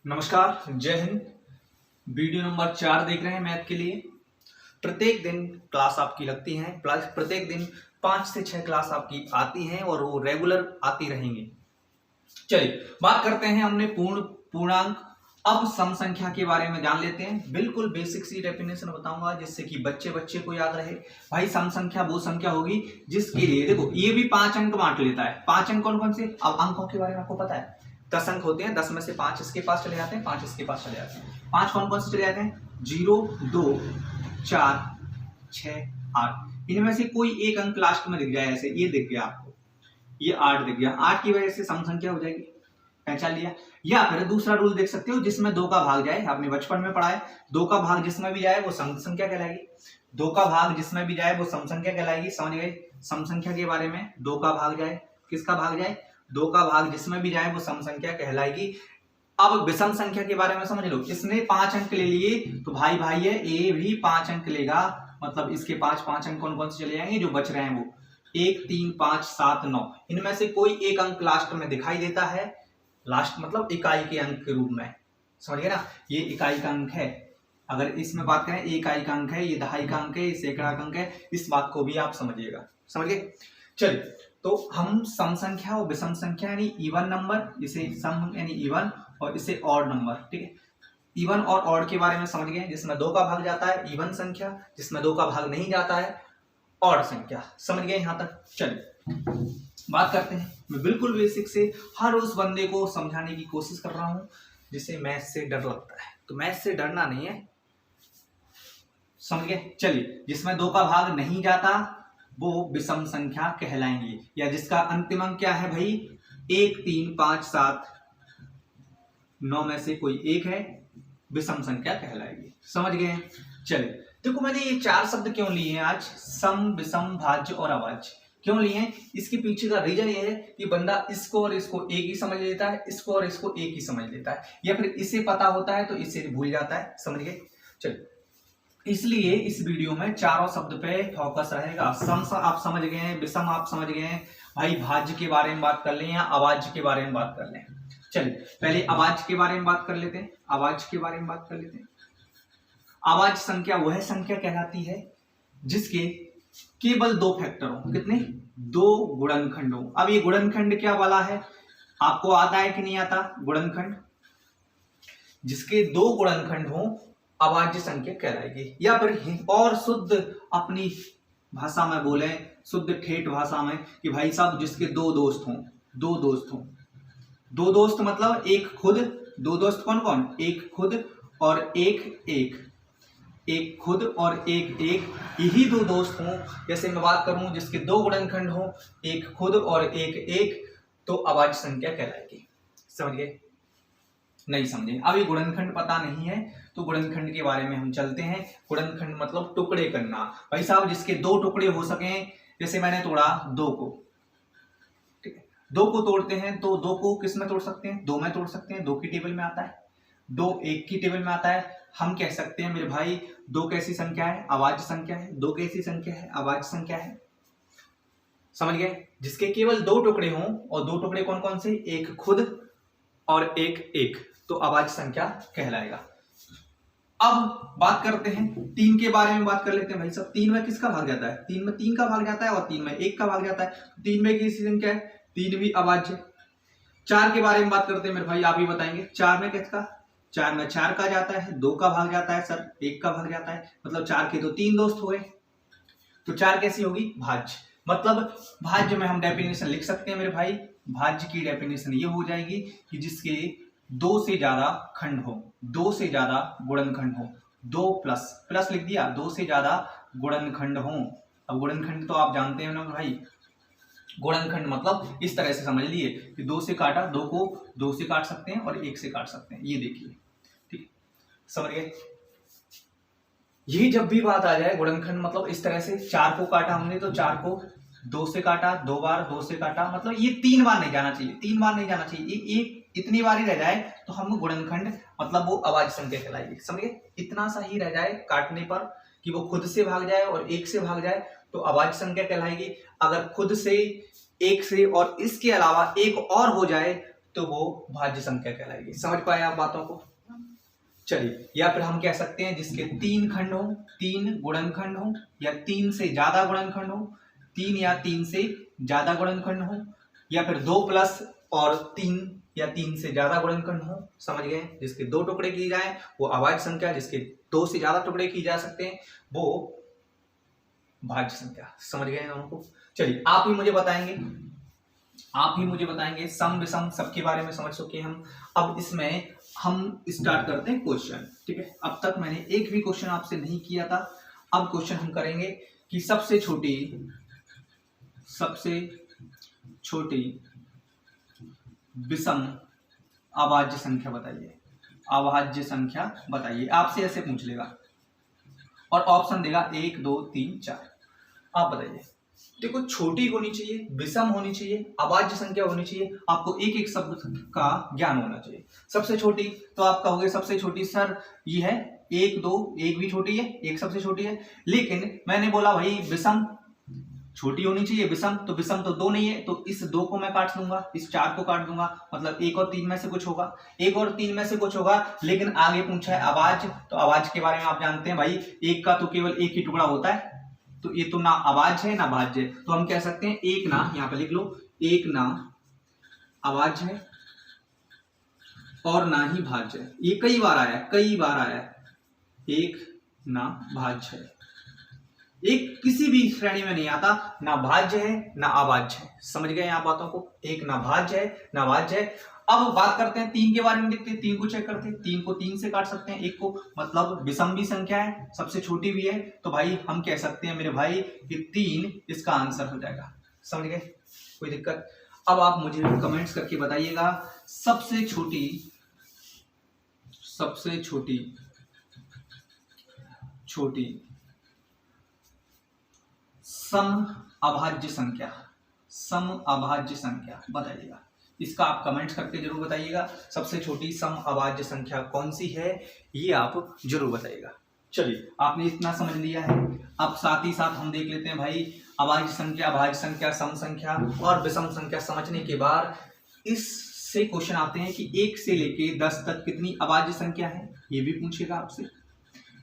नमस्कार, जय Hind. Video number 4 देख रहे हैं मैथ के लिए। प्रत्येक दिन क्लास आपकी लगती है, प्रत्येक दिन 5 से 6 क्लास आपकी आती हैं और वो रेगुलर आती रहेंगी। चलिए बात करते हैं हमने पूर्णांक। अब सम संख्या के बारे में जान लेते हैं। बिल्कुल बेसिक सी डेफिनेशन बताऊंगा जिससे कि बच्चे को याद रहे। भाई सम संख्या वो संख्या होगी जिसके लिए देखो ये भी 5 अंक बांट लेता है। 5 अंक कौन कौन से? अब अंकों के बारे में आपको पता है 10 अंक होते हैं, 10 में से 5 इसके पास चले जाते हैं, 5 इसके पास चले जाते हैं। 5 कौन कौन से चले जाते हैं? 0, 2, 4, 6, 8। इनमें से कोई एक अंक लास्ट में दिख जाए, ऐसे ये दिख गया आपको, ये 8 दिख गया। 8 की वजह से सम संख्या हो जाएगी, पहचान लिया। या फिर दूसरा रूल देख सकते हो जिसमें 2 का भाग जाए, आपने बचपन में पढ़ा है। 2 का भाग जिसमें भी जाए वो सम संख्या कहलाएगी। 2 का भाग जिसमें भी जाए वो सम संख्या कहलाएगी। समझ गए? सम संख्या के बारे में 2 का भाग जाए, किसका भाग जाए? 2 का भाग जिसमें भी जाए वो सम संख्या कहलाएगी। अब विषम संख्या के बारे में समझ लो। इसने 5 अंक ले लिए तो भाई है ए भी 5 अंक लेगा, मतलब इसके 5 अंक कौन कौन से चले जाएंगे जो बच रहे हैं वो 1, 3, 5, 7, 9। इनमें से कोई एक अंक लास्ट में दिखाई देता है, लास्ट मतलब इकाई के अंक के रूप में। समझ गए ना? ये इकाई का अंक है। अगर इसमें बात करें इकाई का अंक है, ये दहाई का अंक है, ये सैकड़ा का अंक है। इस बात को भी आप समझिएगा। समझ गए? चलिए तो हम सम संख्या और विषम संख्या यानी इवन नंबर, इसे सम यानी इवन और इसे ऑड नंबर, ठीक है। इवन और ऑड के बारे में समझ गए, जिसमें 2 का भाग जाता है इवन संख्या, जिसमें 2 का भाग नहीं जाता है ऑड संख्या। समझ गए यहां तक? चलिए बात करते हैं। मैं बिल्कुल बेसिक से हर उस बंदे को समझाने की कोशिश कर रहा हूं जिसे मैथ से डर लगता है। तो मैथ से डरना नहीं है, समझ गए? चलिए जिसमें 2 का भाग नहीं जाता वो विषम संख्या कहलाएंगी, या जिसका अंतिम अंक क्या है भाई? 1, 3, 5, 7, 9 में से कोई एक है, विषम संख्या कहलाएगी। समझ गए? चलिए देखो मैंने ये 4 शब्द क्यों लिए हैं आज? सम, विषम, भाज्य और अभाज्य क्यों लिए हैं? इसके पीछे का रीजन ये है कि बंदा इसको और इसको एक ही समझ लेता है, इसको और इसको एक ही समझ लेता है, या फिर इसे पता होता है तो इसे भूल जाता है। समझ गए? चलिए इसलिए इस वीडियो में चारों शब्द पे फोकस रहेगा। सम आप समझ गए हैं, विषम आप समझ गए हैं, भाई भाज्य के बारे में बात कर लें या अभाज्य के बारे में बात कर लें। चलिए पहले अभाज्य के बारे में बात कर लेते हैं। अभाज्य के बारे में बात कर लेते हैं। अभाज्य संख्या वह संख्या कहलाती है जिसके केवल 2 फैक्टर हो। कितने? 2 गुणनखंड हो। अब ये गुणनखंड क्या वाला है, आपको आता है कि नहीं आता? गुणनखंड जिसके 2 गुणनखंड हो अभाज्य संख्या कहलाएगी। या फिर और शुद्ध अपनी भाषा में बोले, शुद्ध ठेठ भाषा में, कि भाई साहब जिसके 2 दोस्त हों, 2 दोस्त हों। 2 दोस्त मतलब एक खुद, 2 दोस्त कौन कौन? एक खुद और एक खुद और एक यही 2 दोस्त हों। जैसे मैं बात करूं जिसके 2 गुणनखंड हो, एक खुद और एक, तो अभाज्य संख्या कहलाएगी। समझ गए? नहीं समझे? अब ये गुणनखंड पता नहीं है तो गुणनखंड के बारे में हम चलते हैं। गुणनखंड मतलब टुकड़े करना। भाई साहब जिसके 2 टुकड़े हो सके, जैसे मैंने तोड़ा 2 को, ठीक है, 2 को तोड़ते हैं तो 2 को किस में तोड़ सकते हैं? 2 में तोड़ सकते हैं। 2 की टेबल में आता है, 2 1 की टेबल में आता है। हम कह सकते हैं मेरे भाई 2 कैसी संख्या है? अभाज्य संख्या है। 2 कैसी संख्या है? अभाज्य संख्या है। समझ गए? जिसके केवल 2 टुकड़े हों, और 2 टुकड़े कौन कौन से? एक खुद और एक, तो अभाज्य संख्या कहलाएगा। अब बात करते हैं 3 के बारे में बात कर लेते हैं। भाई साहब 3 में किसका भाग जाता है? 3 में 3 का भाग जाता है और 3 में 1 का भाग जाता है। 3 में किसी संख्या है? 3 भी अभाज्य। 4 के बारे में बात करते हैं मेरे भाई, आप ही बताएंगे। 4 में किसका? 4 में 4 का जाता है, 2 का भाग जाता है सर, 1 का भाग जाता है, मतलब 4 के तो 3 दोस्त हुए। तो 4 कैसी होगी? भाज्य। मतलब भाज्य में हम डेफिनेशन लिख सकते हैं मेरे भाई। भाज्य की डेफिनेशन ये हो जाएगी कि जिसके 2 से ज्यादा खंड हो, 2 से ज्यादा गुणनखंड हो, 2 प्लस लिख दिया, 2 से ज्यादा गुणनखंड हो। अब गुणनखंड तो आप जानते हैं ना भाई, गुणनखंड मतलब इस तरह से समझ लिए कि 2 से काटा, 2 को 2 से काट सकते हैं और 1 से काट सकते हैं। ये देखिए, ठीक, समझ गए? ये जब भी बात आ जाए गुणनखंड मतलब इस तरह से, 4 को काटा हमने तो 4 को 2 से काटा, 2 बार 2 से काटा, मतलब ये 3 बार नहीं जाना चाहिए, 3 बार नहीं जाना चाहिए, ये इतनी बार ही रह जाए तो हम गुणनखंड मतलब वो अभाज्य संख्या कहलाएगी। समझे? इतना सा ही रह जाए काटने पर कि वो खुद से भाग जाए और 1 से भाग जाए तो अभाज्य संख्या कहलाएगी। अगर खुद से, 1 से और इसके अलावा एक और हो जाए तो वो भाज्य संख्या कहलाएगी। समझ पाए आप बातों को? चलिए, या फिर हम कह सकते हैं जिसके 3 खंड हो, 3 गुणनखंड हो, या 3 से ज्यादा गुणनखंड हो, 3 या 3 से ज्यादा गुणनखंड हो, या फिर 2 प्लस और 3 या 3 से ज्यादा गुणनखंड हो। समझ गए? जिसके 2 टुकड़े किए जाए वो अभाज्य संख्या, जिसके 2 से ज्यादा टुकड़े किए जा सकते हैं वो भाज्य संख्या। समझ गए हमको? चलिए, आप ही मुझे बताएंगे सम विषम सबके बारे में समझ चुके हम। अब इसमें हम स्टार्ट करते हैं क्वेश्चन। ठीक है, अब तक मैंने एक भी क्वेश्चन आपसे नहीं किया था। अब क्वेश्चन हम करेंगे कि सबसे छोटी विषम अभाज्य संख्या बताइए। अभाज्य संख्या बताइए, आपसे ऐसे पूछ लेगा और ऑप्शन देगा 1 2 3 4। आप बताइए। देखो, छोटी होनी चाहिए, विषम होनी चाहिए, अभाज्य संख्या होनी चाहिए, आपको एक एक शब्द का ज्ञान होना चाहिए। सबसे छोटी तो आप कहोगे सबसे छोटी सर ये है 1 2, एक भी छोटी है, एक सबसे छोटी है। लेकिन मैंने बोला भाई विषम छोटी होनी चाहिए, विषम तो 2 नहीं है, तो इस 2 को मैं काट दूंगा, इस 4 को काट दूंगा, मतलब 1 और 3 में से कुछ होगा, 1 और 3 में से कुछ होगा। लेकिन आगे पूछा है अभाज्य, तो अभाज्य के बारे में आप जानते हैं भाई, एक का तो केवल एक ही टुकड़ा होता है, तो ये तो ना अभाज्य है ना भाज्य है। तो हम कह सकते हैं एक ना, यहां पे लिख लो, एक ना अभाज्य है और ना ही भाज्य है। ये कई बार आया, एक ना भाज्य है। एक किसी भी श्रेणी में नहीं आता, ना भाज्य है ना अभाज्य है। समझ गए आप बातों को? एक ना भाज्य है ना भाज्य है। अब बात करते हैं 3 के बारे में, देखते हैं 3 को चेक करते हैं। 3 को 3 से काट सकते हैं, 1 को, मतलब विषम भी संख्या है, सबसे छोटी भी है, तो भाई हम कह सकते हैं मेरे भाई कि 3 इसका आंसर हो जाएगा। समझ गए? कोई दिक्कत? अब आप मुझे कमेंट्स करके बताइएगा सबसे छोटी सम अभाज्य संख्या बताइएगा। इसका आप कमेंट्स करके जरूर बताइएगा, सबसे छोटी सम अभाज्य संख्या कौन सी है, ये आप जरूर बताइएगा। चलिए, आपने इतना समझ लिया है। अब साथ ही साथ हम देख लेते हैं भाई अभाज्य संख्या, भाज्य संख्या, सम संख्या और विषम संख्या समझने के बाद इससे क्वेश्चन आते हैं कि 1 से लेके 10 तक कितनी अभाज्य संख्या है, ये भी पूछेगा आपसे।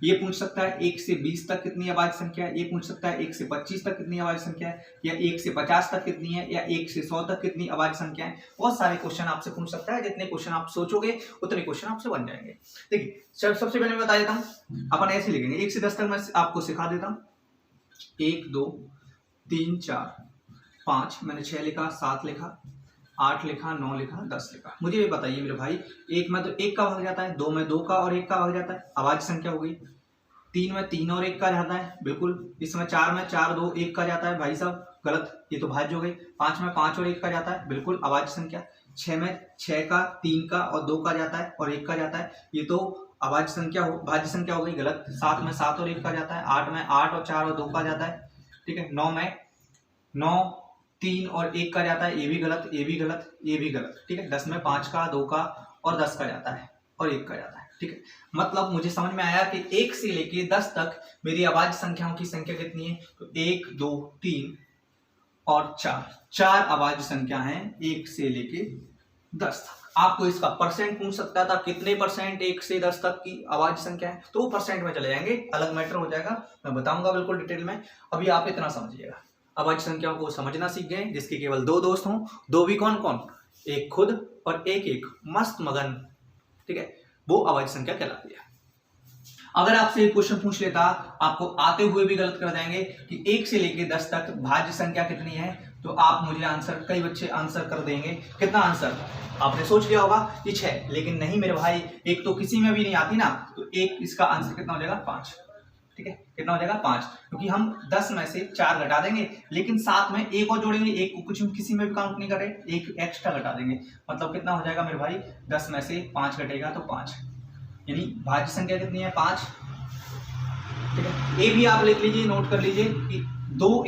ये पूछ सकता है 1 से 20 तक कितनी अभाज्य संख्या है, ये पूछ सकता है 1 से 25 तक कितनी अभाज्य संख्या है, या 1 से 50 तक कितनी है, या 1 से 100 तक कितनी अभाज्य संख्या है। बहुत सारे क्वेश्चन आपसे पूछ सकता है, जितने क्वेश्चन आप सोचोगे उतने क्वेश्चन आपसे बन जाएंगे। देखिए, सबसे पहले मैं बता देता हूँ, अपन ऐसे लिखेंगे 1 से 10 तक मैं आपको सिखा देता हूँ। 1 2 3 4 5, मैंने 6 लिखा, 7 लिखा, 8 लिखा, 9 लिखा, 10 लिखा। मुझे ये बताइए मेरे भाई, 1 में तो 1 का भाग जाता है, 2 में 2 का और 1 का भाग जाता है, अभाज्य संख्या हो गई। 3 में 3 और 1 का जाता है, बिल्कुल। इसमें 4 में 4 2 1 का जाता है, भाई साहब गलत, ये तो भाज्य हो गई। 5 में 5 और 1 का जाता है, बिल्कुल अभाज्य संख्या। 6 में 6 का, 3 का और 2 का जाता है और 1 का जाता है, ये तो अभाज्य संख्या भाज्य संख्या हो गई, गलत। 7 में 7 और 1 का जाता है। 8 में 8 और 4 और 2 का जाता है, ठीक है। 9 में 9 3 और 1 का जाता है, ये भी गलत, ये भी गलत, ये भी गलत, ठीक है। 10 में 5 का, 2 का और 10 का जाता है और 1 का जाता है, ठीक है। मतलब मुझे समझ में आया कि 1 से लेके 10 तक मेरी अभाज्य संख्याओं की संख्या कितनी है, तो 1 2 3 और 4 अभाज्य संख्या हैं 1 से लेके 10 तक। आपको इसका परसेंट पूछ सकता था, कितने परसेंट 1 से 10 तक की अभाज्य संख्या है, तो वो परसेंट में चले जाएंगे, अलग मैटर हो जाएगा, मैं बताऊंगा बिल्कुल डिटेल में। अभी आप इतना समझिएगा, अभाज्य संख्याओं को समझना सीख गए। जिसके केवल 2 दोस्त हों, 2 भी कौन कौन, एक खुद और एक मस्त मगन, ठीक है, वो अभाज्य संख्या कहलाती है। अगर आपसे एक क्वेश्चन पूछ लेता, आपको आते हुए भी गलत कर देंगे कि 1 से लेके 10 तक भाज्य संख्या कितनी है, तो आप मुझे आंसर, कई बच्चे आंसर कर देंगे, कितना आंसर आपने सोच लिया होगा कि 6, लेकिन नहीं मेरे भाई, एक तो किसी में भी नहीं आती ना, तो एक इसका आंसर कितना हो जाएगा 5, ठीक है। कितना हो जाएगा 5, क्योंकि हम 10 में से 4 घटा देंगे, लेकिन साथ में एक और जोड़ेंगे, एक को कुछ किसी में भी काउंट नहीं कर रहे, एक एक्स्ट्रा घटा देंगे, मतलब कितना हो जाएगा मेरे भाई, 10 में से 5 घटेगा तो 5, यानी भाज्य संख्या कितनी है 5, ठीक है। ये भी आप लिख लीजिए, नोट कर लीजिए कि 2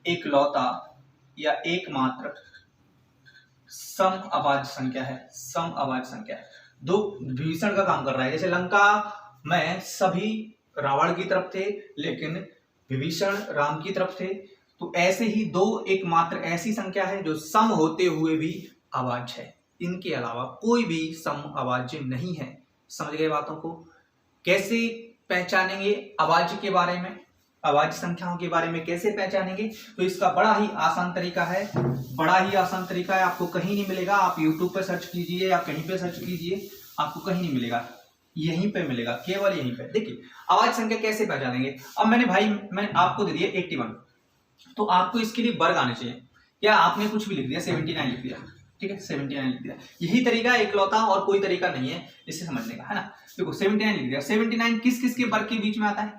इकलौता या एकमात्र सम अभाज्य संख्या है, सम अभाज्य संख्या है। 2 विभीषण का काम कर रहा है, जैसे लंका में सभी रावण की तरफ थे, लेकिन विभीषण राम की तरफ थे, तो ऐसे ही दो एकमात्र ऐसी संख्या है जो सम होते हुए भी अभाज्य है, इनके अलावा कोई भी सम अभाज्य नहीं है। समझ गए बातों को? कैसे पहचानेंगे अभाज्य के बारे में, अभाज्य संख्याओं के बारे में कैसे पहचानेंगे? तो इसका बड़ा ही आसान तरीका है, आपको कहीं नहीं मिलेगा। आप YouTube पे सर्च कीजिए या कहीं पे सर्च कीजिए, आपको कहीं नहीं मिलेगा, यहीं पे मिलेगा, केवल यहीं पे। देखिए अभाज्य संख्या कैसे पहचानेंगे। अब मैंने आपको दे दिया 81, तो आपको इसके लिए वर्ग आने चाहिए। या आपने कुछ भी लिख दिया, 79 लिख दिया, ठीक है, 79 लिख दिया। यही तरीका इकलौता, और कोई तरीका नहीं है इसे समझने का, है ना। देखो 79 लिख दिया, 79 किस किस के वर्ग के बीच में आता है,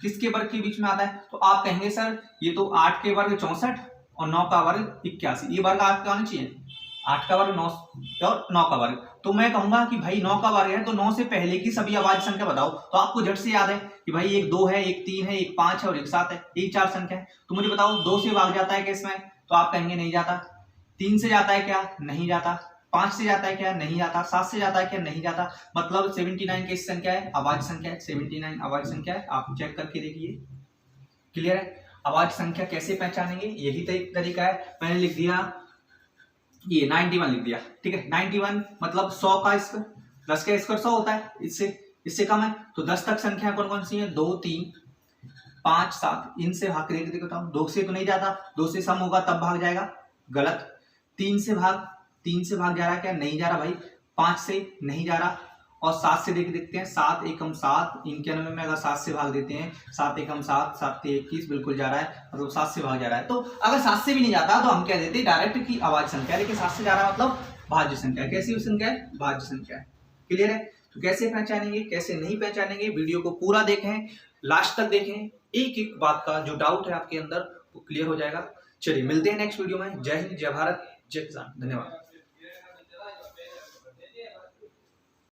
किसके वर्ग के बीच में आता है? तो आप कहेंगे सर ये तो 8 के वर्ग 64 और 9 का वर्ग 81, ये वर्ग आपके आने चाहिए। 8 का वर्ग 9 और 9 का वर्ग, तो मैं कहूंगा कि भाई 9 का वर्ग है तो 9 से पहले की सभी अभाज्य संख्या बताओ। तो आपको झट से याद है कि भाई एक 2 है, एक 3 है, एक 5 है और एक 7 है, ये 4 संख्या है। तो मुझे बताओ 2 से भाग जाता है क्या इसमें? तो आप कहेंगे नहीं जाता। 3 से जाता है क्या? नहीं जाता। 5 से जाता है क्या? नहीं जाता। 7 से जाता है क्या? नहीं जाता। मतलब 79 कैसी संख्या है? अभाज्य संख्या है। 79 अभाज्य संख्या है, आप चेक करके देखिए। क्लियर है? अभाज्य संख्या कैसे पहचानेंगे, यही तरीका है। मैंने लिख दिया ये 91 लिख दिया, ठीक है। 91 मतलब 100 का स्क्वायर, 10 का स्क्वायर 100 होता है, इससे कम है। तो 10 तक संख्या कौन कौन सी है? 2, 3, 5, 7, इनसे भाग के देख बताऊं। 2 से तो नहीं जाता, 2 से सम होगा तब भाग जाएगा, गलत। 3 से भाग जा रहा है क्या? नहीं जा रहा भाई। 5 से नहीं जा रहा, और 7 से देखते हैं। 7 एकम 7, 91 में अगर 7 से भाग देते हैं, 7 एकम 7, 7 से 21, बिल्कुल जा रहा है, मतलब 7 से भाग जा रहा है। तो अगर 7 से भी नहीं जाता तो हम कह देते डायरेक्ट की अभाज्य संख्या, लेकिन 7 से जा रहा है मतलब भाज्य संख्या। कैसी संख्या है? भाज्य संख्या है। क्लियर है? तो कैसे पहचानेंगे, कैसे नहीं पहचानेंगे, वीडियो को पूरा देखें, लास्ट तक देखें। एक एक बात का जो डाउट है आपके अंदर वो क्लियर हो जाएगा। चलिए मिलते हैं नेक्स्ट वीडियो में। जय हिंद, जय भारत, जय किसान। धन्यवाद।